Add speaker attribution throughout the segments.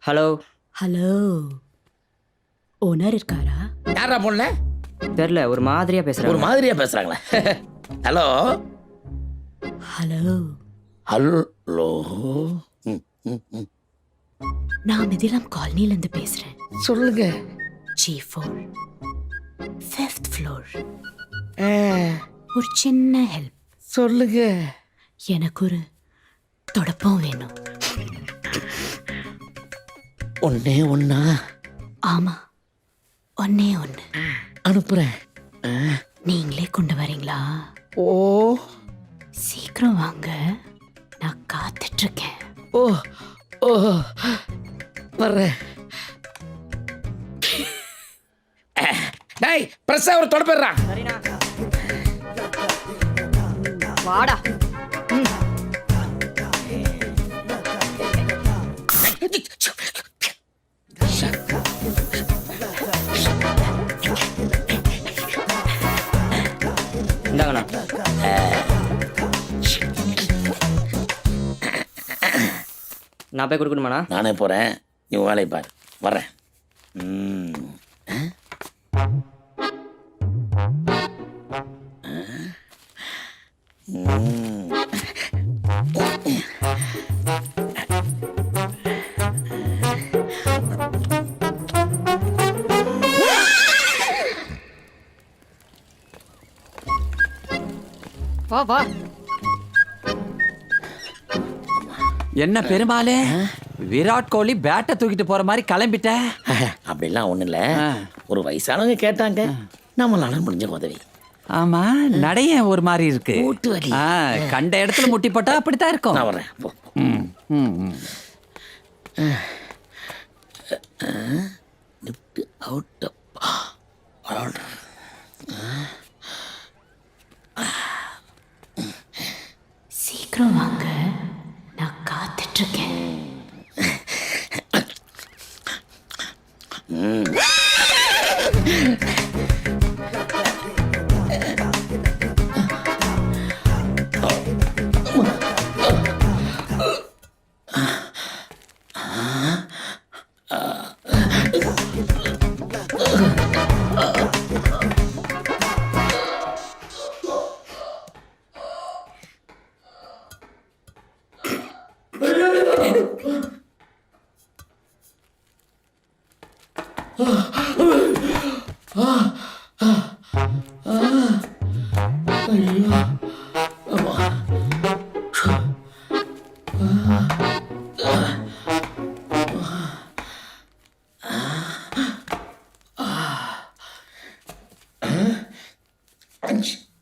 Speaker 1: Hello.
Speaker 2: Hello, owner இருக்காரா?
Speaker 3: யாரா பொண்ணு?
Speaker 1: தெரியல, ஒரு மாதிரியா
Speaker 3: ஒரு
Speaker 1: பேசுறாங்க.
Speaker 3: மாதிரியா பேசுறாங்களா? Hello
Speaker 2: hello,
Speaker 3: hello.
Speaker 2: நான் மிதிலாம் காலனில இருந்து பேசுறேன்.
Speaker 3: சொல்லுங்க.
Speaker 2: G4 5th floor. ஒரு சின்ன ஹெல்ப்.
Speaker 3: சொல்லுங்க.
Speaker 2: எனக்கு ஒரு தொடப்பம் வேணும்.
Speaker 3: ஒன்னே ஒன்னா?
Speaker 2: ஆமா, ஒன்னே ஒன்று.
Speaker 3: அனுப்புறேன்.
Speaker 2: நீங்களே கொண்டு வரீங்களா?
Speaker 3: ஓ
Speaker 2: சீக்கிரம் வாங்க, நான் காத்துட்டு இருக்கேன்.
Speaker 3: ஓ ஓ வர்றேன். டேய் பிரஸ்ஸா ஒரு தொடப்பறா.
Speaker 1: சரிண்ணா.
Speaker 2: வாடா.
Speaker 1: இந்தாங்கண்ணா. நான் போய் கொடுக்கணுமாண்ணா?
Speaker 3: நானே போறேன், நீ உன் வேலையை பாரு. வர்றேன்.
Speaker 2: வா வா.
Speaker 4: என்ன பெருமாளே, விராட் கோலி பேட்டை தூக்கிட்டு போற மாதிரி கிளம்பிட்ட?
Speaker 3: அப்படிலாம் ஒண்ணும் இல்ல. ஒரு வயசானவங்க கேட்டாங்க, நம்மளால முடிஞ்ச உதவி.
Speaker 4: ஆமா, நடைய ஒரு மாதிரி இருக்கு.
Speaker 3: மூட்டு வலி.
Speaker 4: கண்ட இடத்துல முட்டி போட்டா அப்படித்தான் இருக்கும்.
Speaker 3: நான் வர்றேன். போ. Lift out.
Speaker 2: சீக்கிரம் வாங்க, நான் காத்துட்டு இருக்கேன்.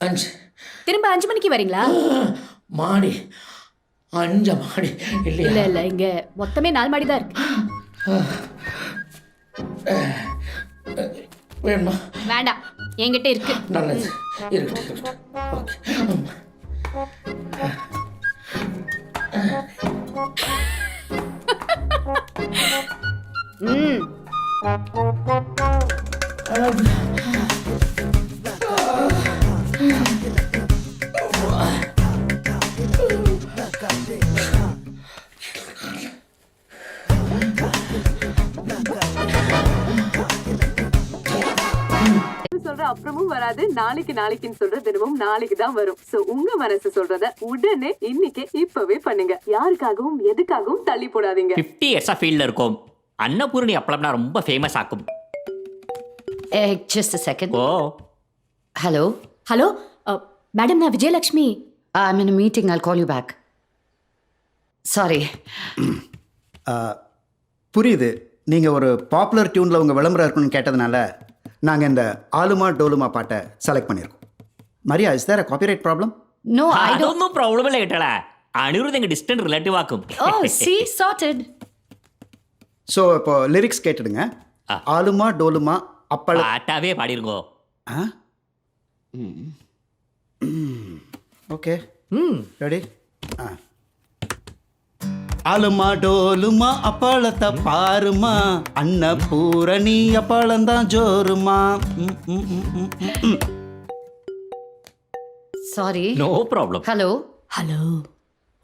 Speaker 3: அஞ்சு
Speaker 2: திரும்ப 5 மணிக்கு வரீங்களா?
Speaker 3: மாடி 5 மாடி இல்லையா?
Speaker 2: இல்ல இல்ல, இங்க மொத்தமே 4 மாடி தான் இருக்கு.
Speaker 3: வேணுமா?
Speaker 2: வேண்டாம், என்கிட்ட இருக்கு.
Speaker 3: நல்லது, இருக்கட்டும் இருக்கட்டும்.
Speaker 5: சொல்ற அப்புறமும் வராது, நாளைக்குன்னு சொல்ற தினமும் நாளைக்கு தான் வரும். சோ உங்க மனசு சொல்றத உடனே இன்னைக்கு இப்பவே பண்ணுங்க. யாருக்காகவும் எதுக்காகவும் தள்ளி போடாதீங்க.
Speaker 6: 50 இயர்ஸா ஃபீல்ட்ல இருக்கும். அன்னபூரணி அப்பளம்னா ரொம்ப ஃபேமஸ் ஆக்கும்.
Speaker 7: Just a second.
Speaker 6: Oh
Speaker 7: Hello.
Speaker 2: Hello madam, நான் Vijayalakshmi.
Speaker 7: I'm in a meeting. I'll call you back. Sorry.
Speaker 8: புரியுது, நீங்கள் ஒரு பாப்புலர் டியூனில் உங்கள் விளம்பரம் இருக்குன்னு கேட்டதுனால நாங்கள் இந்த ஆலுமா டோலுமா பாட்டை செலக்ட் பண்ணியிருக்கோம். Maria, is there a copyright problem?
Speaker 7: No, I don't.
Speaker 6: അതൊന്നും പ്രോബ്ലം ഇല്ല കേട്ടടാ. അനിരുദ്ധ എங்க டிஸ்டன்ட் ரிலேட்டிவ் ஆக்கும்.
Speaker 7: Oh, see, sorted.
Speaker 8: ஸோ இப்போ லிரிக்ஸ் கேட்டுடுங்க. ஆலுமா டோலுமா அப்பள.
Speaker 6: பாட்டாவே பாடிருங்கோ.
Speaker 8: Okay, ready? ஆலுமா டோலுமா அப்பளத்தை பாருமா, அன்னபூரணி அப்பளந்தான் ஜோருமா.
Speaker 7: Sorry.
Speaker 6: No problem.
Speaker 7: Hello.
Speaker 2: Hello,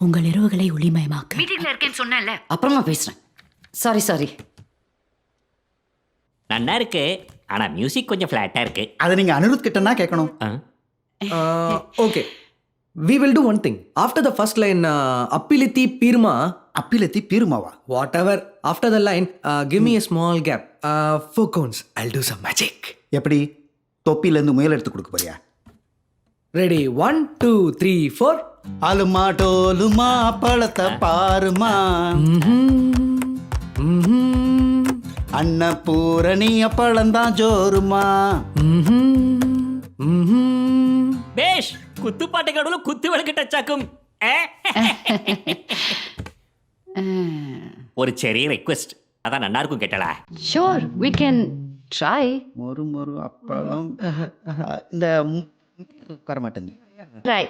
Speaker 2: உங்கள் இரவுகளை ஒளிமயமாக்க.
Speaker 7: மீட்டிங்ல இருக்கேன்னு சொன்னேன்ல. அப்புறமா பேசுறேன். சாரி.
Speaker 6: நன்னா இருக்கு ஆனா மியூசிக் கொஞ்சம் ஃப்ளாட்டா இருக்கு.
Speaker 8: அதை நீங்கள் அனிருத் கிட்டனா கேட்கணும்.
Speaker 9: Okay. We will do one thing. After the first line, Appiliti Pirma,
Speaker 8: அப்பிலத்தி பீருமாவா?
Speaker 9: whatever, after the line, give me a small gap. 4 counts. I'll do some magic.
Speaker 8: எப்படி தொப்பிலேருந்து முயல் எடுத்து கொடுக்க போறியா?
Speaker 9: Ready? 1, 2, 3, 4.
Speaker 8: ஆலுமா டோலுமா பழத்தை பாருமா, அன்னபூரணி அப்பளந்தான் ஜோருமா.
Speaker 6: பேஷ் குத்துப்பாட்டு கடவுள குத்து விளக்கு டச்சாக்கும். ஒரு செரிய ரெக்வெஸ்ட், அதான் நல்லா இருக்கும் கேட்டலா.
Speaker 7: Sure, we can try.
Speaker 8: மொறு அப்பளம் இந்த வர மாட்டேங்குது.
Speaker 7: Try.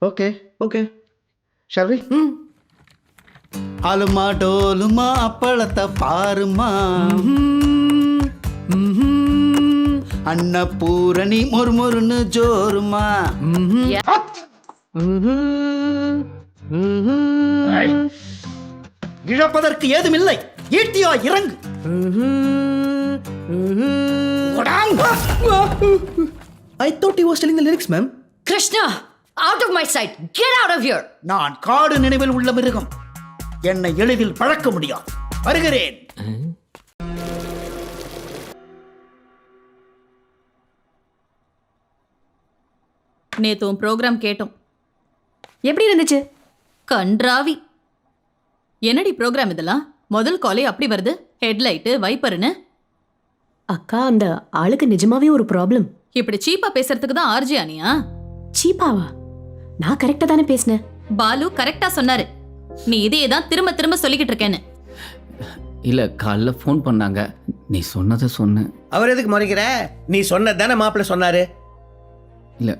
Speaker 8: Okay shall we? ஆலுமா டோலுமா அப்பளத்தை பாருமா, அன்னபூரணி மொறுமொறுன்னு ஜோருமா. இழப்பதற்கு ஏதுமில்லை, ஈட்டியா இறங்கு.
Speaker 9: I thought he was telling the lyrics, ma'am.
Speaker 7: Krishna, out of my sight. Get out of here.
Speaker 8: நான் காடு நினைவில் உள்ள மிருகம், என்னை எளிதில் பழக்க முடியாது. வருகிறேன்.
Speaker 2: நேத்து உன் ப்ரோக்ராம் கேட்டோம்.
Speaker 10: எப்படி இருந்துச்சு?
Speaker 2: கன்றாவி. என்னடி ப்ரோக்ராம் இதெல்லாம்? முதல் காலே அப்படி வருது, ஹெட்லைட்டு வைப்பர்னு.
Speaker 10: அக்கா, அந்த ஆளுக்கு நிஜமாவே ஒரு ப்ராப்ளம்.
Speaker 2: இப்படி சீப்பா பேசுறதுக்கு தான் ஆர்ஜி ஆனியா?
Speaker 10: சீப்பாவா? நான் கரெக்டா தானே பேசினேன்.
Speaker 2: பாலு கரெக்டா சொன்னாரு. நீ இதே தான் திரும்ப திரும்ப சொல்லிக்கிட்டு இருக்கேன்னு.
Speaker 4: இல்ல காலைல ஃபோன் பண்ணாங்க, நீ சொன்னதை சொன்ன.
Speaker 9: அவர் எதுக்கு முறைக்கிற? நீ சொன்னதானே மாப்பிள்ள சொன்னாரு.
Speaker 4: இல்ல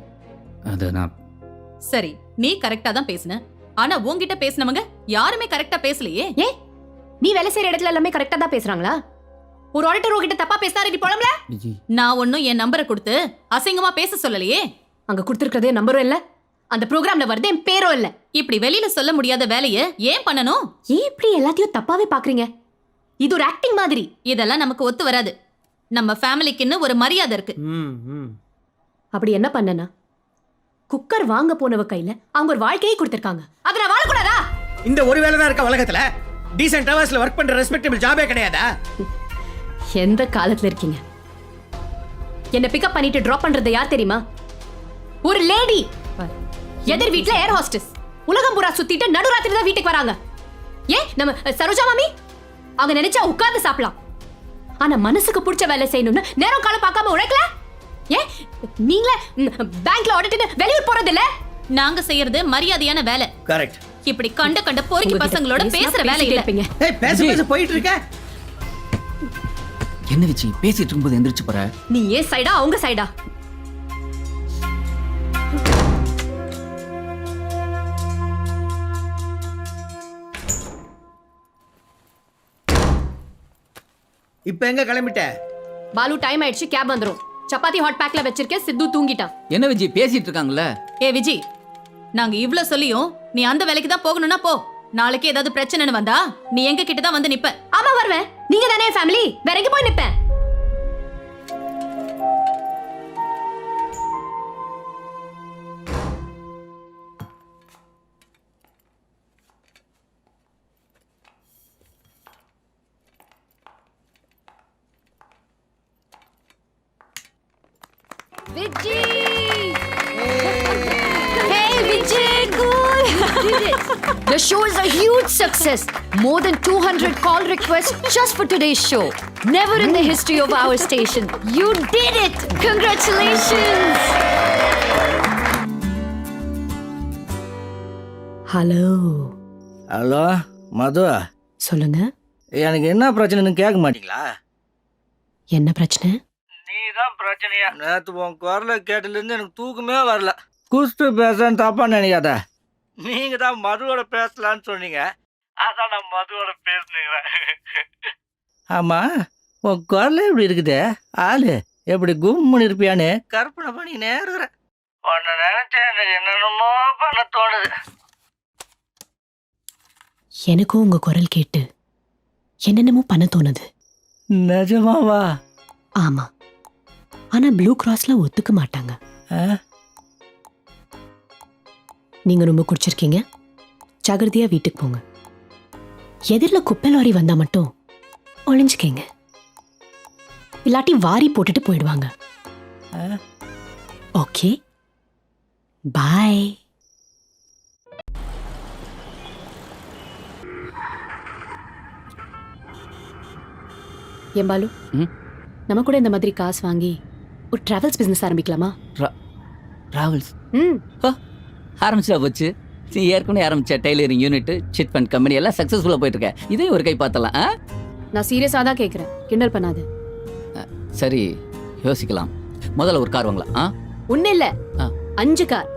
Speaker 4: அது நான்.
Speaker 2: சரி, நீ கரெக்டா தான் பேசுன. ஆனா உன்கிட்ட பேசினவங்க யாருமே கரெக்டா பேசலையே.
Speaker 10: ஏ, நீ வேலை செய்யற இடத்துல எல்லாமே கரெக்டா தான் பேசுறாங்களா? ஒரு ஆடிட்டர் உங்ககிட்ட தப்பா பேசினாரு, நீ புலம்பல?
Speaker 2: நான் ஒன்னும் என் நம்பரை கொடுத்து அசிங்கமா பேச சொல்லலையே.
Speaker 10: அங்க கொடுத்திருக்கிறதே நம்பரும் இல்ல, அந்த ப்ரோக்ராம்ல வருது என் பேரும் இல்ல.
Speaker 2: இப்படி வெளியில சொல்ல முடியாத வேலையை ஏன் பண்ணணும்?
Speaker 10: ஏன் இப்படி எல்லாத்தையும் தப்பாவே பாக்குறீங்க? இது ஒரு ஆக்டிங் மாதிரி.
Speaker 2: இதெல்லாம் நமக்கு ஒத்து வராது. நம்ம ஃபேமிலிக்குன்னு ஒரு மரியாதை இருக்கு.
Speaker 10: அப்படி என்ன பண்ணனா? குக்கர் வாங்க போனவ கையில அவங்க ஒரு வாழ்க்கையை கொடுத்திருக்காங்க. அத நான் வாழக்கூடாதா?
Speaker 9: இந்த ஒரு வேலை தான் இருக்க உலகத்துல. டீசன்ட் ஹவர்ஸ்ல ஒர்க் பண்ற ரெஸ்பெக்டபிள் ஜாபே கிடையாதா?
Speaker 10: எந்த காலத்துல இருக்கீங்க? என்ன பிக்கப் பண்ணிட்டு டிராப் பண்றது யார் தெரியுமா? ஒரு லேடி. எதிர் வீட்ல ஏர் ஹோஸ்டஸ். உலகம் பூரா சுத்திட்டு நடுராத்திரி தான் வீட்டுக்கு வராங்க. ஏன் நம்ம சரோஜா மாமி அவங்க நினைச்சா உட்கார்ந்து சாப்பிடலாம். ஆனா மனசுக்கு பிடிச்ச வேலை செய்யணும்னு நேரம் காலம் பார்க்காம உழைக்கல. ஏன் நீங்களே பேங்க்ல ஆடிட்டு வெளியூர் போறது இல்ல?
Speaker 2: நாங்க செய்யறது மரியாதையான வேலை.
Speaker 9: கரெக்ட்.
Speaker 2: இப்படி கண்ட பொறுக்கி பசங்களோட பேசுற வேலை இல்ல.
Speaker 9: ஏய், பேச போயிட்டு இருக்க.
Speaker 4: என்ன வச்சு பேசிட்டு இருக்கும்போது எந்திரிச்சு போற?
Speaker 10: நீ ஏன் சைடா அவங்க சைடா?
Speaker 9: இப்ப எங்க கிளம்பிட்ட?
Speaker 10: பாலு டைம் ஆயிடுச்சு, கேப் வந்துரும். சப்பாத்தி ஹாட் பேக்ல வச்சிருக்கேன், சித்து தூங்கிட்டான்.
Speaker 4: என்ன விஜய் பேசிட்டு இருக்காங்கல்ல?
Speaker 2: ஏ விஜய், நாங்க இவ்ளோ சொல்லியும் நீ அந்த வேலைக்கு தான் போகணும்னா போ. நாளைக்கு ஏதாவது பிரச்சனைன்னு வந்தா நீ எங்க கிட்ட தான் வந்து நிப்ப.
Speaker 10: ஆமா வருவேன். நீங்க தானே ஃபேமிலி, வேற எங்க போய் நிப்பேன்?
Speaker 7: The show is a huge success. More than 200 call requests just for today's show. Never in the history of our station. You did it! Congratulations!
Speaker 10: Hello.
Speaker 9: Hello Madhu,
Speaker 10: சொல்லுங்க.
Speaker 9: எனக்கு என்ன பிரச்சனைன்னு கேட்க மாட்டீங்களா?
Speaker 10: என்ன பிரச்சனை?
Speaker 9: நீதான் பிரச்சனையா? நேத்து உன் குரலை கேட்டதுல இருந்து எனக்கு தூக்கமே வரல. குஸ்து பேசுறேன்னு தப்பா நினைக்காத. நீங்க தான் மதுவோட பேசலான்னு சொன்னீங்க, அதான் நான் மதுவோட பேசுனேன். ஆமா, உன் குரல் எப்படி இருக்குது? ஆளு எப்படி கும்முன்னு இருப்பியான்னு கற்பனை பண்ணி நேருகிறேன். உன்னை நினைச்சா எனக்கு என்னென்னமோ பண்ண தோணுது.
Speaker 10: எனக்கும் உங்க குரல் கேட்டு என்னென்னமோ பண்ண தோணுது.
Speaker 9: நிஜமாவா?
Speaker 10: ஆமா, ஆனா ப்ளூ கிராஸ்ல ஒத்துக்க மாட்டாங்க. நீங்க ரொம்ப குடிச்சிருக்கீங்க, ஜாகிரதையா வீட்டுக்கு போங்க. எதிரில் குப்பை லாரி வந்தா மட்டும் ஒளிஞ்சுக்கீங்க, இல்லாட்டி வாரி போட்டுட்டு போயிடுவாங்க. ஓகே, பாய். ஏன் பாலு, நம்ம கூட இந்த மாதிரி காசு வாங்கி ஒரு டிராவல்ஸ் பிசினஸ் ஆரம்பிக்கலாமா?
Speaker 4: டிராவல்ஸ்
Speaker 10: ம்,
Speaker 4: ஆரம்பிச்சா போச்சு. நீ ஏற்கனவே ஆரம்பிச்ச tailoring unit, chit fund company எல்லாம் சக்ஸஸ்ஃபுல்லாக போயிட்டு இருக்க. இதையும் ஒரு கை பார்த்தலாம்.
Speaker 10: நான் சீரியஸாக தான் கேட்குறேன், கிண்டல் பண்ணாது.
Speaker 4: சரி, யோசிக்கலாம். முதல்ல ஒரு கார் வாங்கலாம்.
Speaker 10: ஒன்றும் இல்லை,
Speaker 4: ஆ.
Speaker 10: 5 கார்.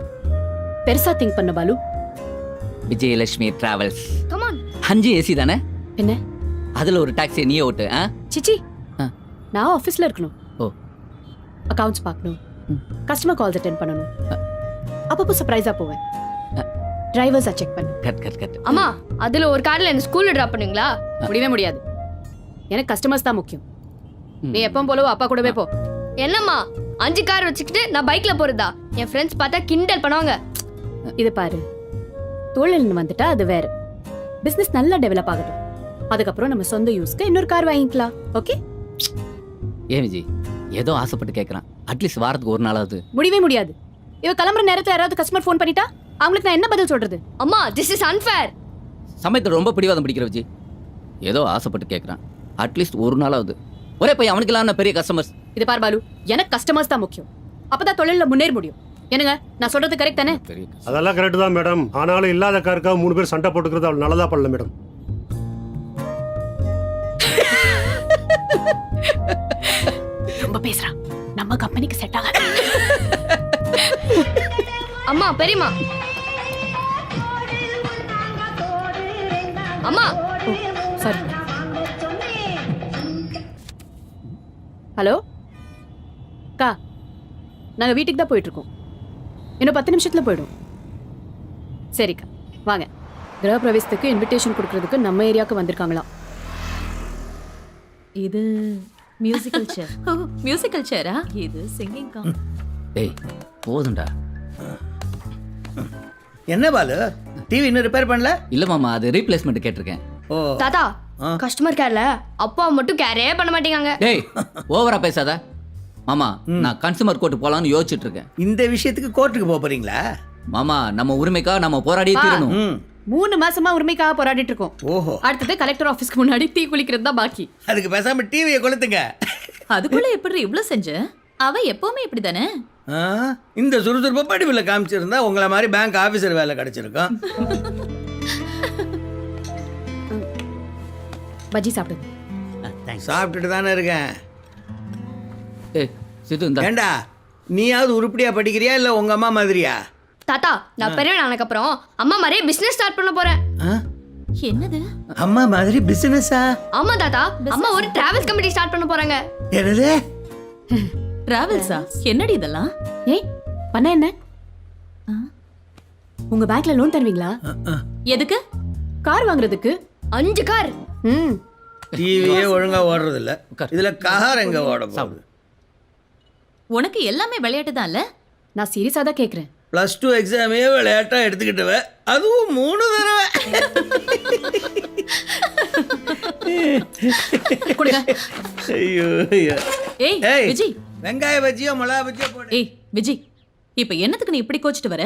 Speaker 10: பெருசா திங்க் பண்ண Balu.
Speaker 4: Vijayalakshmi travels.
Speaker 7: Come on.
Speaker 4: 5 AC தானே?
Speaker 10: என்ன
Speaker 4: அதில் ஒரு டாக்ஸி நீ ஓட்டு.
Speaker 10: சிச்சி,
Speaker 4: ஆ.
Speaker 10: நான் ஆஃபீஸில் இருக்கணும்,
Speaker 4: ஓ,
Speaker 10: அக்கவுண்ட்ஸ் பார்க்கணும், கஸ்டமர் கால்ஸ் அட்டென்ட் பண்ணணும், அப்பப்போ சர்ப்ரைஸாக போவேன், டிரைவர்ஸை செக் பண்ணு.
Speaker 4: Cut cut cut.
Speaker 7: அம்மா, அதுல ஒரு கார்ல என்ன ஸ்கூல்ல டிராப் பண்ணுவீங்களா?
Speaker 10: முடியவே முடியாது, எனக்கு கஸ்டமர்ஸ் தான் முக்கியம். நீ எப்பவும் போலவோ அப்பா கூடவே போ.
Speaker 7: என்னம்மா 5 கார் வச்சுக்கிட்டு நான் பைக்ல போறதா? என் ஃப்ரெண்ட்ஸ் பார்த்தா கிண்டல் பண்ணுவாங்க.
Speaker 10: இது பாரு, தொழில்னு வந்துட்டா அது வேற. பிசினஸ் நல்லா டெவலப் ஆகட்டும், அதுக்கப்புறம் நம்ம சொந்த யூஸ்க்கு இன்னொரு கார் வாங்கிக்கலாம். ஓகே?
Speaker 4: ஏன் விஜய், ஏதோ ஆசைப்பட்டு கேட்குறான். அட்லீஸ்ட் வாரத்துக்கு ஒரு நாளாவது.
Speaker 10: முடியவே முடியாது. இவ கிளம்புற நேரத்துல யாராவது கஸ்டமர் ஃபோன் பண்ணிட்டா அவங்களுக்கு நான் என்ன பதில் சொல்றது?
Speaker 7: அம்மா, திஸ் இஸ் அன்ஃபேர்.
Speaker 4: சமயத்தில் ரொம்ப பிடிவாதம் பிடிக்கிற விஜய். ஏதோ ஆசைப்பட்டு கேட்குறான், அட்லீஸ்ட் ஒரு நாளாவது. ஒரே பையன், அவனுக்கெல்லாம் பெரிய கஸ்டமர்ஸ்.
Speaker 10: இது பார் பாலு, எனக்கு கஸ்டமர்ஸ் தான் முக்கியம், அப்பதான் தொழில முன்னேற முடியும். என்னங்க, நான் சொல்றது கரெக்ட் தானே?
Speaker 4: பெரிய
Speaker 11: அதெல்லாம் கரெக்ட் தான் மேடம். ஆனாலும் இல்லாத காருக்காக 3 பேர் சண்டை போட்டுக்கிறது அவள் நல்லதா பண்ணல மேடம்.
Speaker 10: ரொம்ப பேசுறான், நம்ம கம்பெனிக்கு செட் ஆகாது.
Speaker 7: அம்மா, பெரியம்மா. அம்மா,
Speaker 10: சாரி. ஹலோ அக்கா, நாங்க வீட்டுக்கு தான் போயிட்டு இருக்கோம், இன்னும் 10 நிமிஷத்துல போயிடும். சரிக்கா, வாங்க. கிரக பிரவேசத்துக்கு இன்விடேஷன் கொடுக்கறதுக்கு நம்ம ஏரியாவுக்கு வந்திருக்காங்களாம்.
Speaker 2: இது மியூசிக்கல் சேர். ஓ, மியூசிக்கல் சேரா? இது சிங்கிங் கம்.
Speaker 4: டேய், போதும்டா.
Speaker 9: என்ன பாலு, டிவி இன்னும் ரிப்பேர் பண்ணல?
Speaker 4: இல்லை மாமா, அது ரீப்ளேஸ்மெண்ட் கேட்டிருக்கேன்.
Speaker 9: ஓ,
Speaker 7: தாத்தா, கஸ்டமர் கேர்ல அப்பா மட்டும் கேரே பண்ண மாட்டேங்காங்க.
Speaker 4: டேய், ஓவரா பேசாத மாமா. நான் கன்சூமர் கோர்ட்டு போலான்னு யோசிச்சுட்டு இருக்கேன்.
Speaker 9: இந்த விஷயத்துக்கு கோர்ட்டுக்கு போறீங்களா?
Speaker 4: மாமா, நம்ம உரிமைக்காக நம்ம போராடியே தீரணும்.
Speaker 10: 3 மாசமா உரிமைக்காக போராடிட்டு இருக்கோம்.
Speaker 9: ஓஹோ,
Speaker 10: அடுத்தது கலெக்டர் ஆபீஸ்க்கு முன்னாடி டீ குளிக்கிறது தான் பாக்கி.
Speaker 9: அதுக்கு பேசாம டிவியை கொளுத்துங்க.
Speaker 2: அதுக்குள்ள எப்படி இவ்ளோ செஞ்ச? அவ எப்பவுமே இப்படிதானே.
Speaker 9: இந்த சுறுசுறுப்பை படிவில் காமிச்சிருந்தா உங்களை மாதிரி பேங்க் ஆபீசர் வேலை கிடைச்சிருக்கும்.
Speaker 10: பஜ்ஜி சாப்பிடுங்க.
Speaker 9: சாப்பிட்டுட்டு தானே இருக்கேன்.
Speaker 4: ஏய் சித்து, இந்த
Speaker 9: ஏண்டா, நீயாவது உருப்படியா படிக்கிறியா இல்ல உங்க அம்மா மாதிரியா?
Speaker 7: தாத்தா, நான் பெரியவன் ஆனதுக்கு அப்புறம் அம்மா மாதிரியே பிசினஸ் ஸ்டார்ட் பண்ண போறேன்.
Speaker 2: என்னது?
Speaker 9: அம்மா மாதிரி பிசினஸா?
Speaker 7: ஆமா தாத்தா, அம்மா ஒரு டிராவல்ஸ் கம்பெனி ஸ்டார்ட் பண்ண போறாங்க.
Speaker 9: என்னது?
Speaker 2: டிராவல்ஸா? என்னடி இதெல்லாம்?
Speaker 10: ஏய், பண்ண என்ன? உங்க பேங்க்ல லோன் தருவீங்களா?
Speaker 2: எதுக்கு?
Speaker 10: கார் வாங்குறதுக்கு.
Speaker 7: 5 கார்.
Speaker 9: டிவியே ஒழுங்கா ஓடுறது இல்ல, இதுல கார் எங்க ஓட போகுது?
Speaker 2: உனக்கு எல்லாமே விளையாட்டு தான் இல்ல?
Speaker 10: நான் சீரியஸா தான் கேக்குறேன்.
Speaker 9: +2 எக்ஸாமே விளையாட்டா எடுத்துக்கிட்டுவ, அதுவும் 3 தடவை.
Speaker 10: கொடுங்க.
Speaker 9: ஐயோ ஐயோ.
Speaker 2: ஏய்
Speaker 9: ஏய்,
Speaker 2: விஜய்.
Speaker 9: வெங்காய பஜ்ஜியோ மிளகா பஜ்ஜியோ போடு.
Speaker 2: ஏய் விஜய், இப்ப என்னத்துக்கு நீ இப்படி கோச்சிட்டு வர?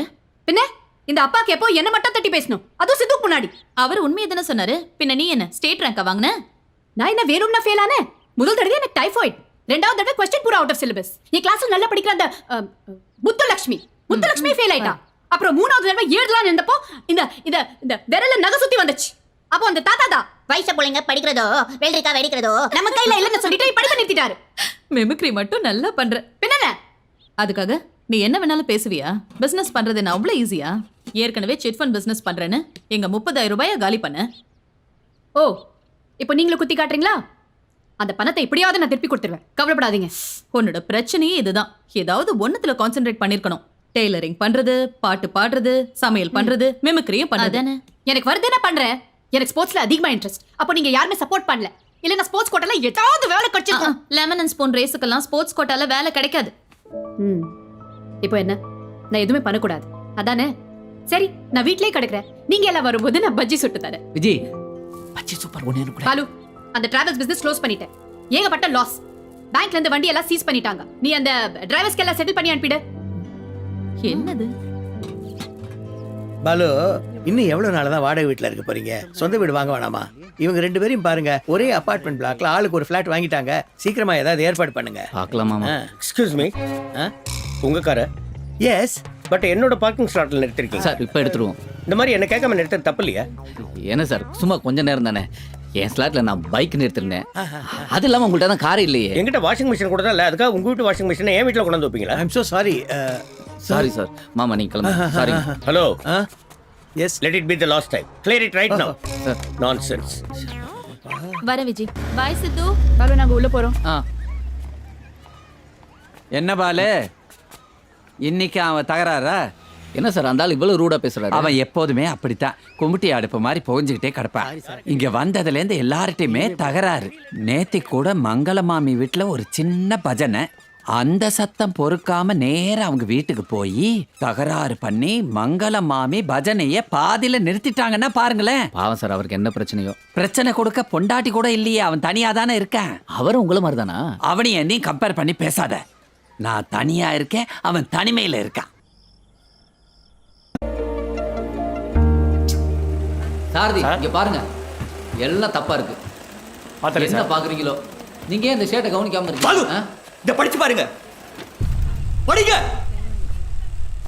Speaker 10: பின்ன இந்த அப்பாக்கு எப்போ என்ன மட்டும் தட்டி பேசணும், அதுவும் சித்துக்கு முன்னாடி.
Speaker 2: அவர் உண்மையை தானே சொன்னாரு. பின்ன நீ என்ன ஸ்டேட் ரேங்கா வாங்கின?
Speaker 10: நான் என்ன வேணும்னா ஃபெயில் ஆனேன்? முதல் தடவை எனக்கு டைஃபாய்டு, 2வது தடவை क्वेश्चन பூரா அவுட் ஆஃப் சிலபஸ். என் கிளாஸ்ல நல்லா படிக்கிற அந்த முத்துலட்சுமி ஃபெயில் ஆயிட்டா. அப்புறம் 3வது தடவை எழுதலாம் இருந்தப்போ இந்த இந்த இந்த விரல்ல நகை சுத்தி வந்துச்சு. அப்போ அந்த தாத்தா தான் வயசு பிள்ளைங்க படிக்கிறதோ வெள்ளரிக்கா வெடிக்கிறதோ நம்ம கையில இல்லைன்னு சொல்லிட்டு படிப்பு நிறுத்திட்டாரு.
Speaker 2: மிமிக்ரி மட்டும் நல்லா பண்ற.
Speaker 10: பின்ன
Speaker 2: அதுக்காக நீ என்ன வேணாலும் பேசுவியா? பிசினஸ் பண்றது என்ன அவ்வளவு ஈஸியா? ஏற்கனவே சிட் ஃபண்ட் பிசினஸ் பண்றேன்னு எங்க 30,000 ரூபாயை காலி பண்ண.
Speaker 10: ஓ, இப்போ நீங்களும் குத்தி காட்டுறீங்களா? அந்த பணத்தை இப்படியாவது நான் திருப்பி கொடுத்துருவேன், கவலைப்படாதீங்க.
Speaker 2: உன்னோட பிரச்சனையே இதுதான். ஏதாவது ஒண்ணுத்துல கான்சென்ட்ரேட் பண்ணிருக்கணும். டெய்லரிங் பண்றது, பாட்டு பாடுறது, சமையல் பண்றது, மிமிக்ரியும் பண்றது.
Speaker 10: அதானே எனக்கு வருது என்ன பண்றேன். எனக்கு ஸ்போர்ட்ஸ்ல அதிகமா இன்ட்ரெஸ்ட். அப்போ நீங்க யாருமே சப்போர்ட் பண்ணல. இல்ல நான் ஸ்போர்ட்ஸ் கோட்டால ஏதாவது வேலை கிடைச்சிருக்கும்.
Speaker 2: லெமன் அண்ட் ஸ்பூன் ரேஸுக்கெல்லாம் ஸ்போர்ட்ஸ் கோட்டால வேலை கிடைக்காது.
Speaker 10: இப்போ என்ன, நான் எதுவுமே பண்ணக்கூடாது அதானே? சரி, நான் வீட்லயே கிடக்குறேன். நீங்க எல்லாம் வரும்போது நான் பஜ்ஜி சுட்டு தரேன்.
Speaker 4: விஜய் பச்சை சூப்பர் ஒன்று
Speaker 10: பாலு, அந்த டிராவல்ஸ் பிசினஸ் க்ளோஸ் பண்ணிட்டேன். ஏகப்பட்ட லாஸ். பேங்க்ல இருந்து வண்டி எல்லாம் சீஸ் பண்ணிட்டாங்க. நீ அந்த டிரைவர்ஸ்க்கு எல்லாம் செட்டில் பண்ணி அனுப்பிடு.
Speaker 2: என்னது?
Speaker 9: பாலு, இன்னும் எவ்வளவு நாள் தான் வாடகை வீட்டில் இருக்க போறீங்க? சொந்த வீடு வாங்க வேணாமா? இவங்க 2 பேரையும் பாருங்க, ஒரே அபார்ட்மெண்ட் பிளாக்ல ஆளுக்கு ஒரு ஃபிளாட் வாங்கிட்டாங்க. சீக்கிரமா ஏதாவது ஏற்பாடு பண்ணுங்க.
Speaker 4: பார்க்கலாமா?
Speaker 9: எக்ஸ்கியூஸ் மீ, உங்க கார? எஸ், பட் என்னோட பார்க்கிங் ஸ்லாட்ல நிறுத்திருக்கீங்க
Speaker 4: சார் இப்போ எடுத்துருவோம்.
Speaker 9: இந்த மாதிரி என்ன கேட்காம நிறுத்த தப்பு இல்லையா?
Speaker 4: என்ன சார் சும்மா கொஞ்ச நேரம் தானே. என் ஸ்லாட்ல நான் பைக் நிறுத்திருந்தேன். அது இல்லாமல் உங்கள்கிட்ட தான் கார் இல்லையே.
Speaker 9: என்கிட்ட வாஷிங் மிஷின் கூட தான் இல்லை. அதுக்காக உங்க வீட்டு வாஷிங் மிஷினை என் வீட்டில் கொண்டு வந்து வைப்பீங்களா? I'm so sorry.
Speaker 4: Sorry sir. மாமா நீங்க கிளம்புங்க. Sorry.
Speaker 9: Hello. Yes, let it be the last time. Clear it right now. Nonsense.
Speaker 2: வர விஜய். பாய் சித்து.
Speaker 10: பாலு, நாங்க உள்ள போறோம்.
Speaker 12: என்ன பாலு, இன்னைக்கு அவன் தகராறா?
Speaker 4: என்ன சார் அந்த ஆள் இவ்வளவு ரூடா பேசுறாரு?
Speaker 12: அவன் எப்போதுமே அப்படித்தான், கும்பிட்டி அடுப்பு மாதிரி புகஞ்சுக்கிட்டே கிடப்பான். இங்க வந்ததுலேருந்து எல்லார்ட்டையுமே தகராறு. நேத்தி கூட மங்களமாமி வீட்டுல ஒரு சின்ன பஜனை. அந்த சத்தம் பொறுக்காம நேரா அவங்க வீட்டுக்கு போய் தகராறு பண்ணி மங்களமாமி பஜனைய பாதியில நிறுத்திட்டாங்கன்னா பாருங்களேன்.
Speaker 4: பாவம் சார், அவருக்கு என்ன பிரச்சனையோ.
Speaker 12: பிரச்சனை கொடுக்க பொண்டாட்டி கூட இல்லையே, அவன் தனியா தானே இருக்கான்.
Speaker 4: அவரும் உங்களை மாதிரி தானா?
Speaker 12: அவனையும் என்னையும் கம்பேர் பண்ணி பேசாத. நான் தனியா இருக்கேன், அவன் தனிமையில இருக்கான்.
Speaker 4: சாரதி இங்க பாருங்க, எல்லாம் தப்பா இருக்கு. என்ன பாக்குறீங்களோ? நீங்க ஏன் இந்த ஷர்ட்டை கவனிக்காம இருக்கீங்க?
Speaker 9: இத படிச்சு பாருங்க. படிங்க.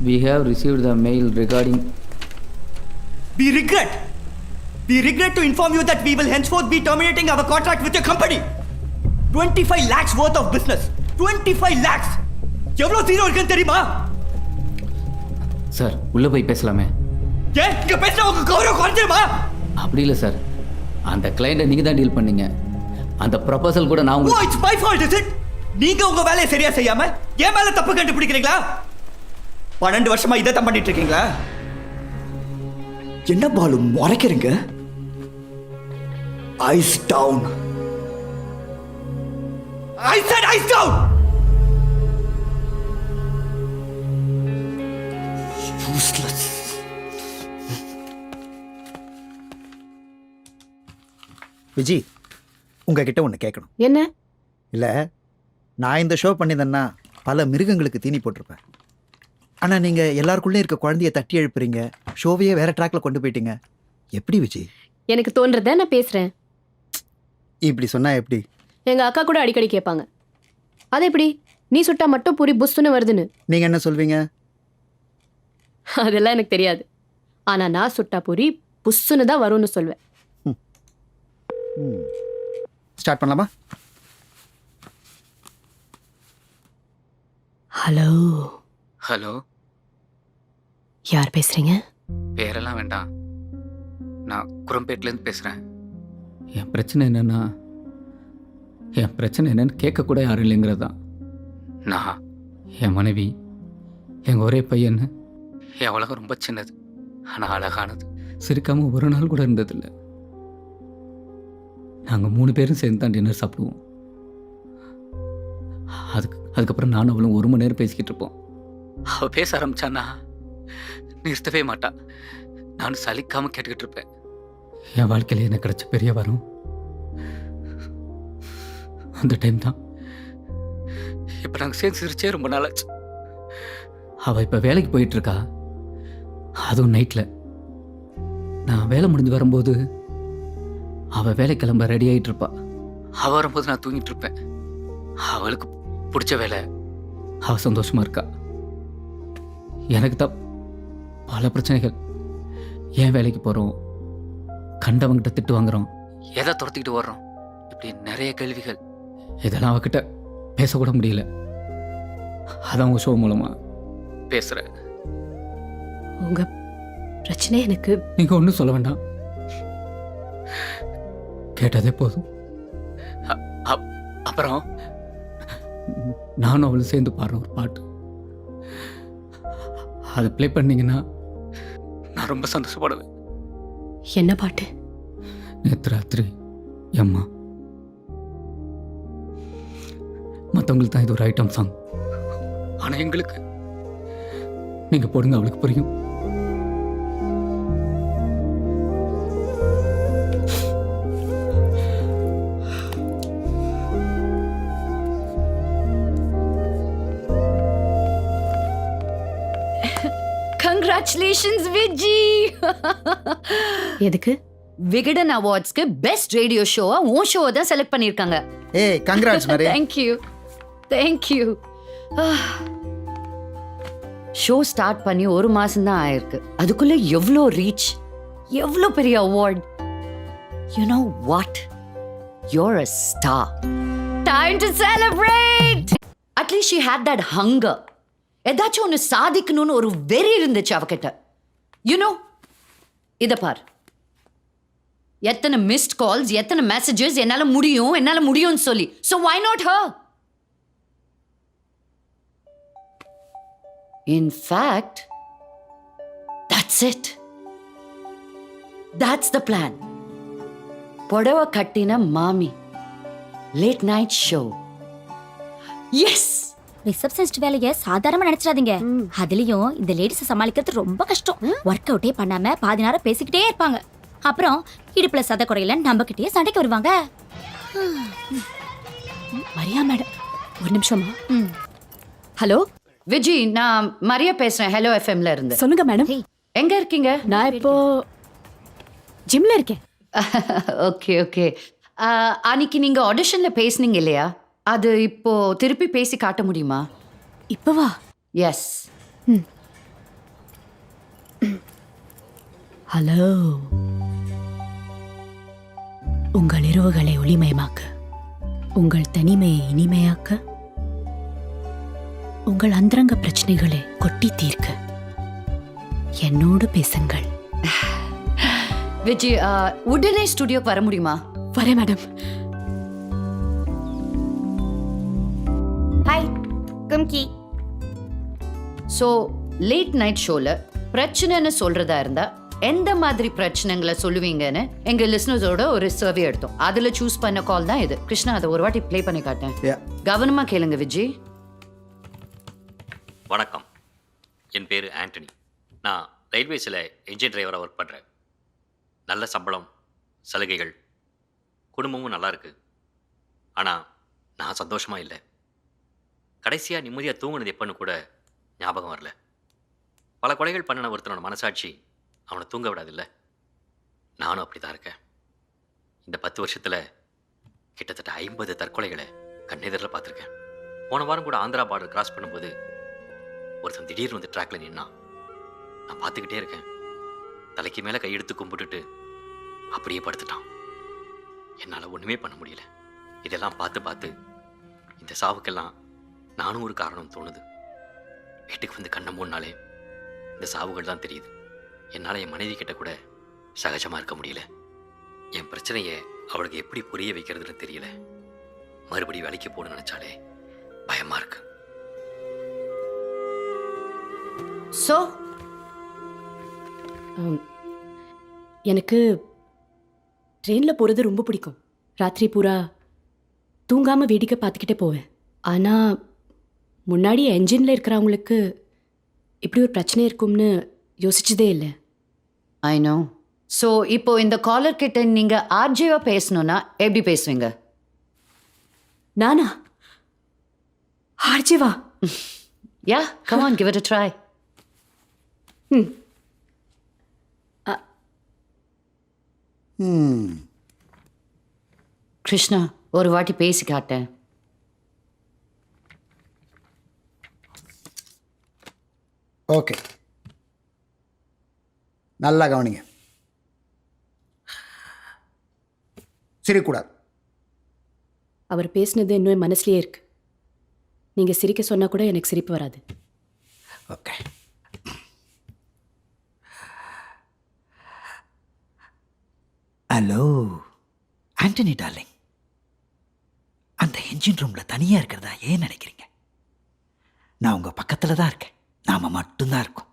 Speaker 4: We have received the mail regarding.
Speaker 9: We regret to inform you that we will henceforth be terminating our contract with your company. 25 lakhs worth of business. 25 lakhs. எவ்வளவு ஜீரோ இருக்குன்னு தெரியுமா?
Speaker 4: சார் உள்ள போய் பேசலாமே.
Speaker 9: ஏன் இங்க பேசினா உங்க கௌரவம் குறைஞ்சிருமா?
Speaker 4: அப்படி இல்லை சார், அந்த கிளையண்ட்டை நீங்க தான் டீல் பண்ணீங்க. அந்த ப்ரொபோசல் கூட நான்
Speaker 9: Oh, it's my fault, is it? நீங்க உங்க வேலையை சரியா செய்யாம என் மேல தப்பு கண்டுபிடிக்கிறீங்களா? 12 வருஷமா இதை தான் பண்ணிட்டு இருக்கீங்களா? என்ன பாலு முறைக்கிறீங்க? Ice down. I said ice down. Useless.
Speaker 8: Viji, உங்ககிட்ட ஒன்று கேட்கணும்.
Speaker 10: என்ன?
Speaker 8: இல்லை, நான் இந்த ஷோ பண்ணியிருந்தேன்னா பல மிருகங்களுக்கு தீனி போட்டிருப்பேன். ஆனால் நீங்கள் எல்லாருக்குள்ளே இருக்க குழந்தைய தட்டி எழுப்புறீங்க, ஷோவையே வேற ட்ராக்ல கொண்டு போயிட்டீங்க. எப்படி விஜி?
Speaker 10: எனக்கு தோன்றத நான் பேசுறேன்.
Speaker 8: இப்படி சொன்னா எப்படி?
Speaker 10: எங்க அக்கா கூட அடிக்கடி கேட்பாங்க, அது எப்படி நீ சுட்டா மட்டும் பூரி புஸ்துன்னு வருதுன்னு.
Speaker 8: நீங்கள் என்ன சொல்வீங்க?
Speaker 10: அதெல்லாம் எனக்கு தெரியாது. ஆனா நான் சுட்டா பூரி புஸ்துன்னு தான் வரும்னு சொல்வேன்.
Speaker 8: ஸ்டார்ட் பண்ணலாமா?
Speaker 10: ஹலோ.
Speaker 4: ஹலோ,
Speaker 10: யார் பேசுறீங்க?
Speaker 4: பேரெல்லாம் வேண்டாம். நான் குரம்பேட்லேருந்து பேசுகிறேன். என் பிரச்சனை என்னன்னு கேட்கக்கூட யாரும் இல்லைங்கிறது தான். நான், என் மனைவி, எங்கள் ஒரே பையன். என் உலகம் ரொம்ப சின்னது, ஆனால் அழகானது. சிரிக்காமல் ஒரு நாள் கூட இருந்ததில்லை. நாங்கள் 3 பேரும் சேர்ந்து தான் டின்னர் சாப்பிடுவோம். அதுக்கப்புறம் நானும் அவளும் 1 மணி நேரம் பேசிக்கிட்டு இருப்போம். அவள் பேச ஆரம்பிச்சான்னா நிறுத்தவே மாட்டான். நானும் சலிக்காமல் கேட்டுக்கிட்டு இருப்பேன். என் வாழ்க்கையில் எனக்கு கிடைச்ச பெரிய வரம் அந்த டைம் தான். இப்போ நாங்கள் சேர்ந்து சிரிச்சே ரொம்ப நாளாச்சு. அவள் இப்போ வேலைக்கு போயிட்டுருக்கா, அதுவும் நைட்டில். நான் வேலை முடிஞ்சு வரும்போது அவள் வேலை கிளம்ப ரெடி ஆகிட்டு இருப்பா. அவள் வரும்போது நான் தூங்கிட்டு இருப்பேன். அவளுக்கு பிடிச்ச வேலை, அவள் சந்தோஷமாக இருக்கா. எனக்கு தான் பல பிரச்சனைகள். ஏன் வேலைக்கு போகிறோம், கண்டவங்கிட்ட திட்டு வாங்குறோம், எதை துரத்திக்கிட்டு வர்றோம், இப்படி நிறைய கேள்விகள். இதெல்லாம் அவகிட்ட பேசக்கூட முடியல. அதான் உங்கள் ஷோ மூலமாக பேசுகிறேன்.
Speaker 10: உங்க பிரச்சனை எனக்கு.
Speaker 4: நீங்கள் ஒன்றும் சொல்ல வேண்டாம், கேட்டதே போதும். அப்புறம் நானும் அவளும் சேர்ந்து பாடுற ஒரு பாட்டு, அதை ப்ளே பண்ணீங்கன்னா நான் ரொம்ப சந்தோஷப்படுவேன்.
Speaker 10: என்ன பாட்டு?
Speaker 4: நேற்று ராத்திரி அம்மா. மற்றவங்களுக்கு தான் இது ஒரு ஐட்டம் சாங், ஆனால் எங்களுக்கு நீங்கள் போடுங்க, அவளுக்கு புரியும்.
Speaker 7: Congratulations, Vijay!
Speaker 10: எதுக்கு?
Speaker 7: விகடன் அவார்ட்ஸ்க்கு பெஸ்ட் ரேடியோ ஷோவா உன் ஷோ தான் செலக்ட் பண்ணிருக்காங்க.
Speaker 8: ஏய் congrats Mary.
Speaker 7: Thank you. Show start பண்ணி 1 மாசம் தான் ஆயிருக்கு. அதுக்குள்ள எவ்வளோ ரீச், எவ்வளோ பெரிய award. You know what? You're a star. Time to celebrate. At least she had that hunger. ஏதாச்சும் ஒன்று சாதிக்கணும்னு ஒரு வெறி இருந்துச்சு அவகிட்ட. யூனோ, இதை பார், எத்தனை மிஸ்ட் கால்ஸ், எத்தனை மெசேஜஸ், என்னால முடியும்னு சொல்லி. So why not her? In fact, that's it. That's the plan. புடவை கட்டின மாமி, late night show. Yes.
Speaker 13: Receptionist வேலையை சாதாரணமா நினைச்சிடாதீங்க. அதுலயும் இந்த லேடிஸை சமாளிக்கிறது ரொம்ப கஷ்டம். ஒர்க் அவுட்டே பண்ணாம பாதி நேரம் பேசிக்கிட்டே இருப்பாங்க. அப்புறம் இடுப்புல சத குறையில நம்ம கிட்டயே சண்டைக்கு வருவாங்க.
Speaker 10: மரியா மேடம், ஒரு நிமிஷமா. ஹலோ
Speaker 7: விஜி, நான் மரியா பேசுறேன். ஹலோ எஃப்எம்ல இருந்து.
Speaker 10: சொல்லுங்க மேடம்.
Speaker 7: எங்க இருக்கீங்க?
Speaker 10: நான் இப்போ ஜிம்ல இருக்கேன்.
Speaker 7: ஓகே. அன்னைக்கு நீங்க ஆடிஷன்ல பேசுனீங்க இல்லையா, அது இப்போ திருப்பி பேசி காட்ட முடியுமா?
Speaker 10: இப்பவா?
Speaker 7: எஸ்.
Speaker 10: ஹலோ, உங்கள் இரவுகளை ஒளிமயமாக்க, உங்கள் தனிமையை இனிமையாக்க, உங்கள் அந்தரங்க பிரச்சனைகளை கொட்டி தீர்க்க என்னோடு பேசுங்கள்.
Speaker 7: விஜய், உடனே ஸ்டுடியோக்கு வர முடியுமா?
Speaker 10: வரேன் மேடம்.
Speaker 13: ஹாய் கும்கி.
Speaker 7: ஸோ லேட் நைட் ஷோல பிரச்சனைன்னு சொல்றதா இருந்தா எந்த மாதிரி பிரச்சனைகளை சொல்லுவீங்கன்னு எங்க லிசனர்ஸோட ஒரு சர்வே எடுத்தோம். அதுல சூஸ் பண்ண கால் தான் இது. கிருஷ்ணா, அதை ஒரு வாட்டி ப்ளே பண்ணி காட்டேன். கவனமா கேளுங்க விஜய்.
Speaker 6: வணக்கம், என் பேர் ஆண்டனி. நான் ரயில்வேஸில் என்ஜின் டிரைவராக ஒர்க் பண்ணுறேன். நல்ல சம்பளம், சலுகைகள், குடும்பமும் நல்லா இருக்கு. ஆனால் நான் சந்தோஷமாக இல்லை. கடைசியாக நிம்மதியாக தூங்கினது எப்போன்னு கூட ஞாபகம் வரல. பல கொலைகள் பண்ணின ஒருத்தனோட மனசாட்சி அவனை தூங்க விடாதில்ல. நானும் அப்படி தான் இருக்கேன். இந்த 10 வருஷத்தில் கிட்டத்தட்ட 50 தற்கொலைகளை கண்ணெதிரில் பார்த்துருக்கேன். போன வாரம் கூட ஆந்திரா பார்டர் கிராஸ் பண்ணும்போது ஒருத்தன் திடீர்னு வந்து ட்ராக்ல நின்னான். நான் பார்த்துக்கிட்டே இருக்கேன். தலைக்கு மேலே கையெடுத்து கும்பிட்டுட்டு அப்படியே படுத்துட்டான். என்னால் ஒன்றுமே பண்ண முடியல. இதெல்லாம் பார்த்து இந்த சாவுக்கெல்லாம் நானும் ஒரு காரணம் தோணுது. வீட்டுக்கு வந்து கண்ணை மூடினாலே இந்த சாவுகள் தான் தெரியுது. என்னால் என் மனைவி கிட்ட கூட சகஜமாக இருக்க முடியல. என் பிரச்சனையை அவளுக்கு எப்படி புரிய வைக்கிறதுன்னு தெரியல. மறுபடியும் வேலைக்கு போகணும்னு நினச்சாலே பயமாக இருக்கு.
Speaker 7: ஸோ
Speaker 10: எனக்கு ட்ரெயினில் போகிறது ரொம்ப பிடிக்கும். ராத்திரி பூரா தூங்காமல் வேடிக்கை பார்த்துக்கிட்டே போவேன். ஆனால் முன்னாடி என்ஜினில் இருக்கிறவங்களுக்கு இப்படி ஒரு பிரச்சனை இருக்கும்னு யோசிச்சதே இல்லை.
Speaker 7: I know. ஸோ இப்போ இந்த காலர் கிட்ட நீங்க ஆர்ஜேவா பேசணும்னா எப்படி பேசுவீங்க?
Speaker 10: நானா? ஆர்ஜேவா?
Speaker 7: Yeah, come on, give it a try. Krishna, ஒரு வாட்டி பேசி காட்டேன்.
Speaker 8: ஓகே, நல்லா கவனிங்க. சிரிக்கக்கூடாது.
Speaker 10: அவர் பேசினது இன்னும் என் மனசுலயே இருக்கு. நீங்க சிரிக்க சொன்னா கூட எனக்கு சிரிப்பு வராது.
Speaker 8: ஓகே. ஹலோ ஆண்டனி டார்லிங், அந்த என்ஜின் ரூம்ல தனியா இருக்கிறதா ஏன் நினைக்கிறீங்க? நான் உங்க பக்கத்துல தான் இருக்கேன். நாம மட்டும்தான் இருக்கோம்.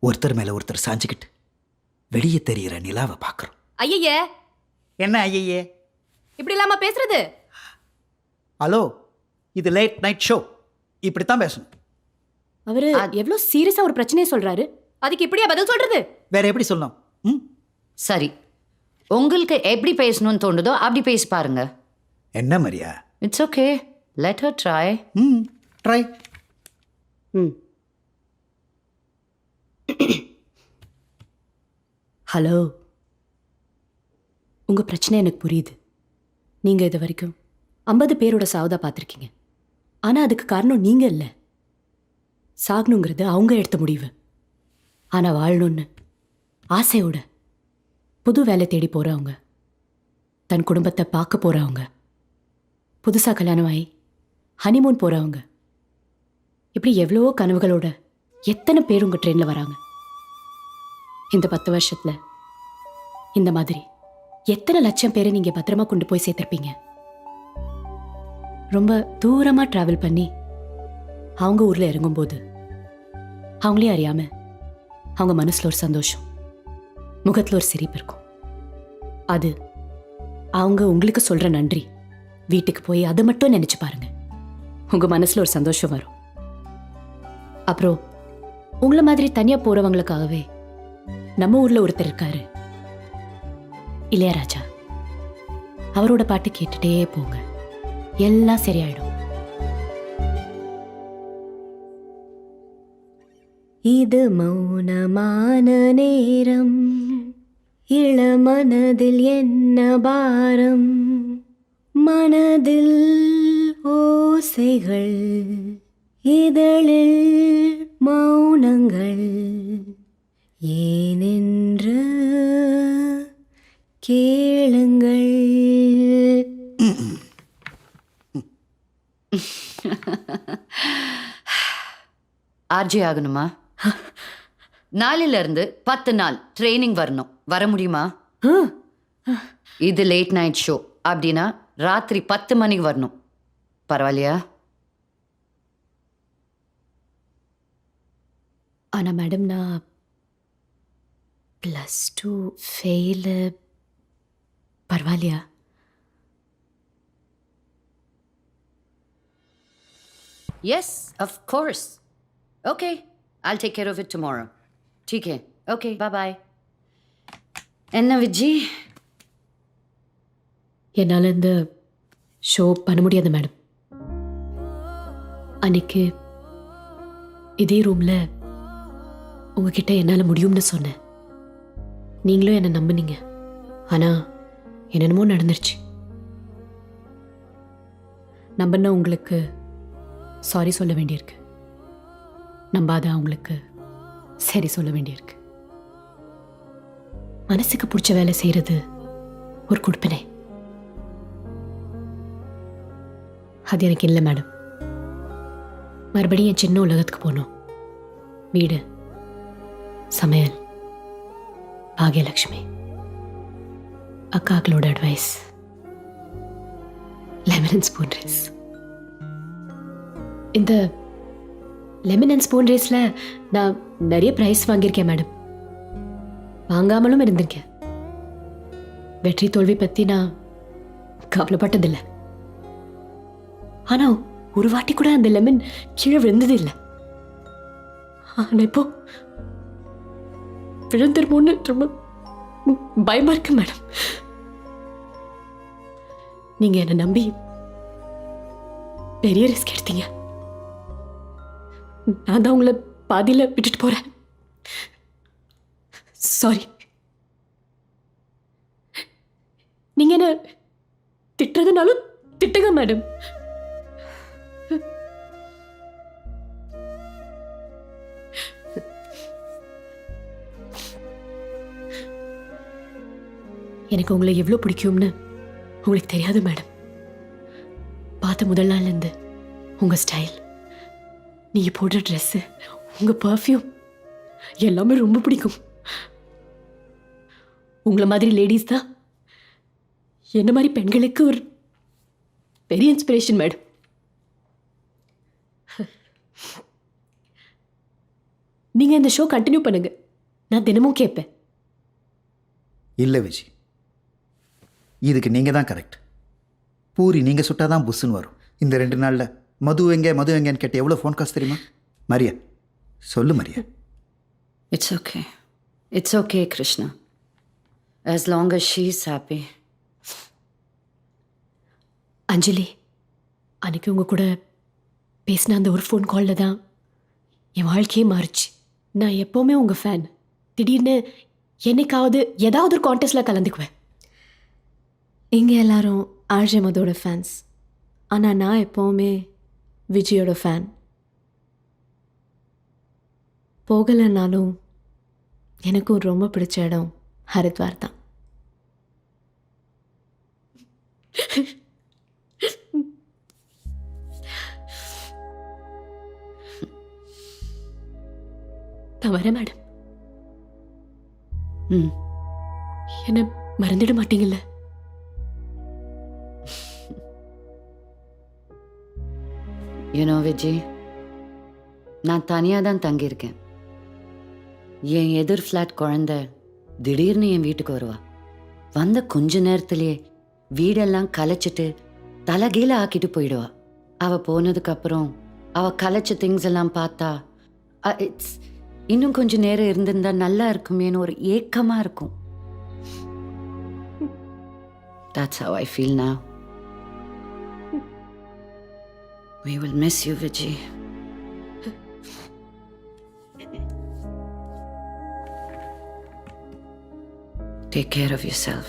Speaker 8: ஒருத்தர் மேலே ஒருத்தர் சாஞ்சிக்கிட்டு வெளியே தெரிகிற நிலாவை பார்க்குறோம்.
Speaker 10: ஐயையே,
Speaker 8: என்ன ஐயே?
Speaker 10: இப்படி இல்லாம பேசுறது?
Speaker 8: ஹலோ, இது லேட் நைட் ஷோ, இப்படித்தான் பேசணும்.
Speaker 10: அவரு எவ்வளவு சீரியஸா ஒரு பிரச்சனையை சொல்றாரு, அதுக்கு இப்படியா பதில் சொல்றது?
Speaker 8: வேற எப்படி சொல்லணும்? ம்,
Speaker 7: சரி, உங்களுக்கு எப்படி பேசணும்னு தோணுதோ அப்படி பேசி பாருங்க.
Speaker 8: என்ன Maria?
Speaker 7: It's okay, let her try.
Speaker 8: ம், ட்ரை.
Speaker 10: ஹலோ, உங்க பிரச்சனை எனக்கு புரியுது. நீங்க இது வரைக்கும் 50 பேரோட சாவுதா பார்த்துருக்கீங்க. ஆனா அதுக்கு காரணம் நீங்க இல்லை. சாகணுங்கிறது அவங்க எடுத்த முடிவு. ஆனா வாழணும்னு ஆசையோட புது வேலை தேடி போறவங்க, தன் குடும்பத்தை பார்க்க போறவங்க, புதுசா கல்யாணம் ஆகி ஹனிமூன் போறவங்க, இப்படி எவ்வளவோ கனவுகளோட எத்தனை பேர் உங்க ட்ரெயின்ல வராங்க. இந்த 10 வருஷத்துல இந்த மாதிரி எத்தனை லட்சம் பேரை நீங்க பத்திரமா கொண்டு போய் சேர்த்திருப்பீங்க. ரொம்ப தூரமா டிராவல் பண்ணி அவங்க ஊர்ல இறங்கும்போது அவங்களே அறியாம அவங்க மனசுல ஒரு சந்தோஷம், முகத்துல ஒரு சிரிப்பு இருக்கும். அது அவங்க உங்களுக்கு சொல்ற நன்றி. வீட்டுக்கு போய் அதை மட்டும் நினைச்சு பாருங்க, உங்க மனசுல ஒரு சந்தோஷம் வரும். அப்புறம் உங்களை மாதிரி தனியா போறவங்களுக்காகவே நம்ம ஊர்ல ஒருத்தர் இருக்காரு, இளையராஜா. அவரோட பாட்டு கேட்டுட்டே போங்க, எல்லாம் சரியாயிடும். இது மௌனமான நேரம், இளமனதில் என்ன பாரம், மனதில் ஓசைகள், இதழில் மௌனங்கள், ஏனென்று கேளுங்கள்.
Speaker 7: ஆர்ஜி ஆகணுமா? நாளில இருந்து 10 நாள் ட்ரைனிங் வரணும். வர முடியுமா? இது லேட் நைட் ஷோ அப்படின்னா ராத்திரி 10 மணிக்கு வரணும். பரவாயில்லையா?
Speaker 10: ஆனா மேடம், நான் +2 ஃபெயிலு. பரவாயில்லையா?
Speaker 7: Yes, of course. Okay, I'll take care of it tomorrow. ठीक है. Okay, bye-bye. என்ன விஜி?
Speaker 10: என்னால் இந்த ஷோ பண்ண முடியாது மேடம். அன்னைக்கு இதே ரூமில் உங்ககிட்ட என்னால் முடியும்னு சொன்னேன். நீங்களும் என்னை நம்புனீங்க. ஆனால் என்னென்னமோ நடந்துருச்சு. நம்பின உங்களுக்கு சாரி சொல்ல வேண்டியிருக்கு, நம்பாத அவங்களுக்கு சரி சொல்ல வேண்டியிருக்கு. மனசுக்கு பிடிச்ச வேலை செய்யறது ஒரு கொடுப்பினை. அது எனக்கு இல்லை மேடம். மறுபடியும் என் சின்ன உலகத்துக்கு போகணும். வீடு, சமையல், பாகியலட்சுமி, அக்காக்களோட advice, lemon and spoon race. இந்த லெமன் அண்ட் ஸ்பூன் ரேஸில் நான் நிறைய ப்ரைஸ் வாங்கியிருக்கேன் மேடம். வாங்காமலும் இருந்திருக்கேன். வெற்றி தோல்வி பற்றி நான் கவலைப்பட்டதில்லை. ஆனால் ஒரு வாட்டி கூட அந்த லெமன் கீழே விழுந்தது இல்லை. ஆனால் இப்போ விழுந்துருமோன்னு ரொம்ப பயமா இருக்கு மேடம். நீங்க என்னை நம்பி பெரிய ரிஸ்க் எடுத்தீங்க. நான் தான் உங்களை பாதியில விட்டுட்டு போறேன். சாரி. நீங்க என்ன திட்டுறதுனாலும் திட்டுங்க மேடம். எனக்கு உங்களை எவ்வளோ பிடிக்கும்னு உங்களுக்கு தெரியாது மேடம். பார்த்த முதல் நாள்லேருந்து உங்கள் ஸ்டைல், நீங்கள் போடுற ட்ரெஸ்ஸு, உங்கள் பர்ஃப்யூம் எல்லாமே ரொம்ப பிடிக்கும். உங்களை மாதிரி லேடிஸ் தான் என்ன மாதிரி பெண்களுக்கு ஒரு பெரிய இன்ஸ்பிரேஷன் மேடம். நீங்க இந்த ஷோ கண்டினியூ பண்ணுங்க, நான் தினமும் கேட்பேன்.
Speaker 8: இல்லை விஜி, இதுக்கு நீங்கள் தான் கரெக்ட். பூரி நீங்கள் சுட்டால் தான் புஷ்ஷுன்னு வரும். இந்த 2 நாளில் மது எங்கேன்னு கேட்டு எவ்வளோ ஃபோன் காசு தெரியுமா? மரியா சொல்லு Maria.
Speaker 7: It's okay, Krishna. As long as she's happy.
Speaker 10: அஞ்சலி, அன்னைக்கு உங்க கூட பேசின அந்த ஒரு ஃபோன் காலில் தான் என் வாழ்க்கையே மாறிச்சு. நான் எப்போவுமே உங்கள் ஃபேன். திடீர்னு என்னைக்காவது ஏதாவது ஒரு கான்டெஸ்ட்டில் கலந்துக்குவேன். இங்கே எல்லாரும் ஆர்ஜே மதோட ஃபேன்ஸ், ஆனால் நான் எப்போவுமே விஜயோட ஃபேன். போகலைன்னாலும் எனக்கும் ரொம்ப பிடிச்ச இடம் ஹரித்வார் தான். நான் வரேன் மேடம். என்ன மறந்துட மாட்டீங்கல்ல?
Speaker 7: விஜய், நான் தனியாக தான் தங்கியிருக்கேன். என் எதிர் ஃப்ளாட் குழந்தை திடீர்னு என் வீட்டுக்கு வருவா. வந்த கொஞ்ச நேரத்திலேயே வீடெல்லாம் கலைச்சிட்டு தலைகீழ ஆக்கிட்டு போயிடுவா. அவள் போனதுக்கப்புறம் அவள் கலைச்ச திங்ஸ் எல்லாம் பார்த்தா இட்ஸ் இன்னும் கொஞ்சம் நேரம் இருந்திருந்தா நல்லா இருக்குமேன்னு ஒரு ஏக்கமாக இருக்கும். That's how I feel now. We will miss you, Vijay. Take care of yourself.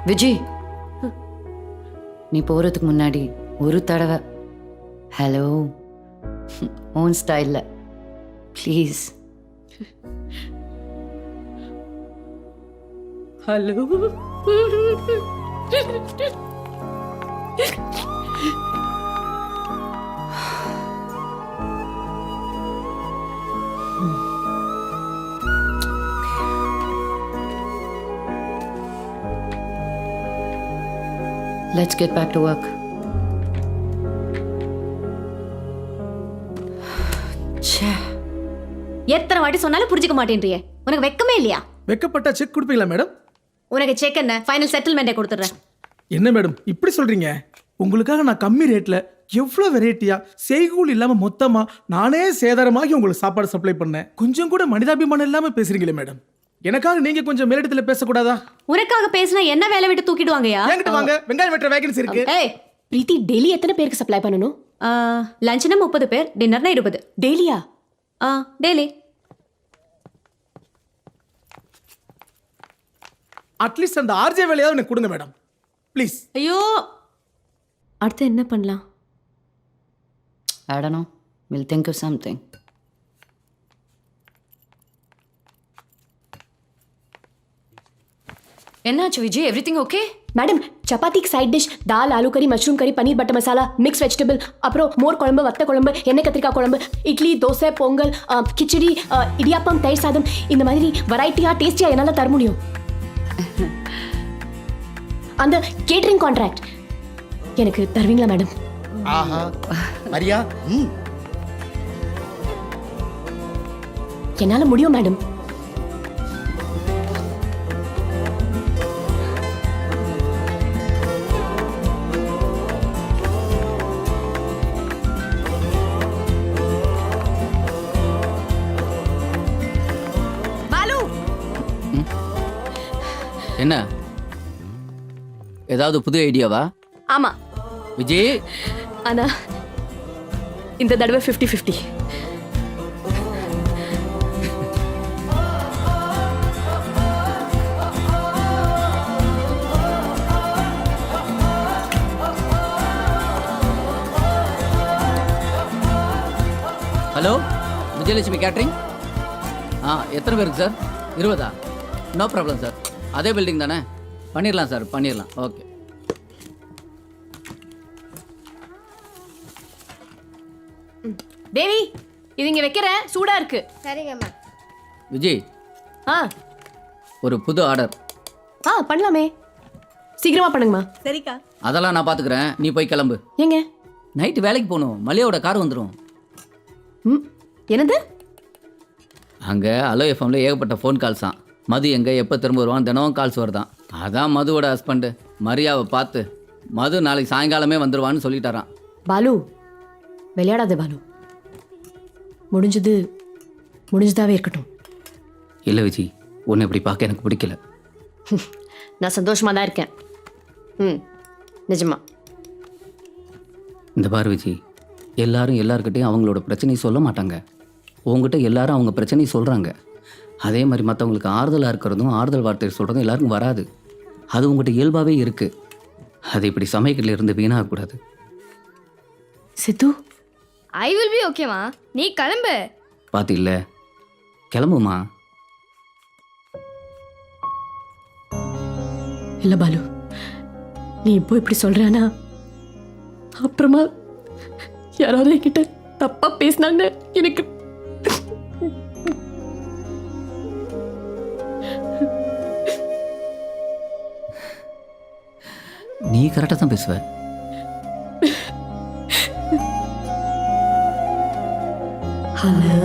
Speaker 7: Vijay, நீ போறதுக்கு முன்னாடி ஒரு தடவை ஹலோ ஓன் ஸ்டைல்ல please. Hello. Let's get back to work.
Speaker 10: எத்தனை வாட்டி சொன்னாலும் புரிஞ்சுக்க மாட்டேன்றியே. உனக்கு வெக்கமே இல்லையா?
Speaker 9: வெக்கப்பட்டா செக் கொடுப்பீங்களா மேடம்?
Speaker 10: உனக்கு செக் என்ன, ஃபைனல் செட்டில்மெண்ட்டை கொடுத்துட்றேன்.
Speaker 9: என்ன மேடம் இப்படி சொல்றீங்க? உங்களுக்காக நான் கம்மி ரேட்ல எவ்வளோ வெரைட்டியா செய்கூல் இல்லாம மொத்தமா நானே சேதாரமாகி உங்களுக்கு சாப்பாடு சப்ளை பண்ணேன். கொஞ்சம் கூட மனிதாபிமானம் இல்லாம பேசுறீங்களே மேடம். எனக்காக நீங்க கொஞ்சம் மேலிடத்துல பேசக்கூடாதா?
Speaker 10: உனக்காக பேசினா என்ன வேலை விட்டு தூக்கிடுவாங்கயா?
Speaker 9: என்கிட்ட வாங்க, வெங்காயம் வெட்டுற வேகன்சி இருக்கு.
Speaker 10: ஏய் பிரீத்தி, டெய்லி எத்தனை பேருக்கு சப்ளை பண்ணணும்? லஞ்ச்னா 30 பேர், டின்னர்னா 20. டெய்லியா? டெய்லி.
Speaker 9: அட்லீஸ்ட் அந்த ஆர்ஜே வேலையாவது எனக்கு கொடுங்க மேடம் ப்ளீஸ்.
Speaker 10: ஐயோ, அடுத்து என்ன பண்ணலாம்?
Speaker 7: I don't know. We'll think of something. என்னாச்சு விஜய், எவ்ரிதிங் ஓகே?
Speaker 10: மேடம், சப்பாத்திக்கு சைட் டிஷ் தால், ஆலு கறி, மஷ்ரூம் கறி, பன்னீர் பட்டர் மசாலா, மிக்ஸ் வெஜிடபிள், அப்புறம் மோர் குழம்பு, வத்த குழம்பு, எண்ணெய் கத்திரிக்காய் குழம்பு, இட்லி, தோசை, பொங்கல், கிச்சடி, இடியாப்பம், தயிர் சாதம், இந்த மாதிரி வெரைட்டியா டேஸ்டியா என்னால் தர முடியும். அந்த கேட்டரிங் கான்ட்ராக்ட் எனக்கு தருவீங்களா மேடம்?
Speaker 8: ஆஹா மரியா,
Speaker 10: என்னால் முடியும் மேடம்.
Speaker 4: என்ன ஏதாவது புது ஐடியாவா?
Speaker 10: ஆமா
Speaker 4: விஜய்,
Speaker 10: ஆனா இந்த தடவை 50-50.
Speaker 4: Hello Vijayalakshmi catering. எத்தனை பேருக்கு சார்? 20? No problem sir. அதே பில்டிங் தானே, பண்ணிடலாம் சார், பண்ணிடலாம். ஓகே.
Speaker 10: தேவி இது இங்க வைக்கிறேன், சூடா இருக்கு.
Speaker 14: சரிங்கம்மா.
Speaker 4: விஜய்,
Speaker 10: ஆ
Speaker 4: ஒரு புது ஆர்டர்.
Speaker 10: பண்ணலாமே. சீக்கிரமா பண்ணுங்கம்மா.
Speaker 14: சரிக்கா.
Speaker 4: அதெல்லாம் நான் பார்த்துக்கிறேன், நீ போய் கிளம்பு.
Speaker 10: ஏங்க?
Speaker 4: நைட்டு வேலைக்கு போகணும், மல்லியாவோட கார் வந்துடும்.
Speaker 10: என்னது?
Speaker 4: அங்கே அலோ எஃப்எம்ல ஏகப்பட்ட ஃபோன் கால்ஸ் தான். மது எங்கே எப்போ திரும்ப வருவான் தினமும் கால்ஸ் வருதான். அதான் மதுவோட ஹஸ்பண்டு மரியாவை பார்த்து மது நாளைக்கு சாயங்காலமே வந்துடுவான்னு சொல்லிட்டாரான்.
Speaker 10: பாலு விளையாடாத பாலு. முடிஞ்சதாவே இருக்கட்டும்.
Speaker 4: இல்லை விஜி, உன்னை இப்படி பார்க்க எனக்கு பிடிக்கல.
Speaker 10: நான் சந்தோஷமா தான் இருக்கேன். நிஜமா.
Speaker 4: இந்த பாரு விஜி, எல்லாரும் எல்லாருக்கிட்டையும் அவங்களோட பிரச்சனையை சொல்ல மாட்டாங்க. உங்ககிட்ட எல்லாரும் அவங்க பிரச்சனையை சொல்கிறாங்க. அதே மாதிரி மற்றவங்களுக்கு ஆறுதலாக இருக்கிறதும் ஆறுதல் வார்த்தை சொல்கிறதும் எல்லாருக்கும் வராது. அது உங்கள்கிட்ட இயல்பாகவே இருக்குது. அது இப்படி சமைக்கல இருந்து வீணாகக்கூடாது.
Speaker 10: சித்து,
Speaker 14: ஐ வில் பி ஓகேமா, நீ கிளம்பு.
Speaker 4: பார்த்து இல்லை, கிளம்புமா.
Speaker 10: இல்ல பாலு, நீ இப்போ இப்படி சொல்றானா அப்புறமா யாராவது என்கிட்ட தப்பா பேசினாங்க எனக்கு.
Speaker 4: நீ கரெக்டாக தான் பேசுவ.
Speaker 10: ஹலோ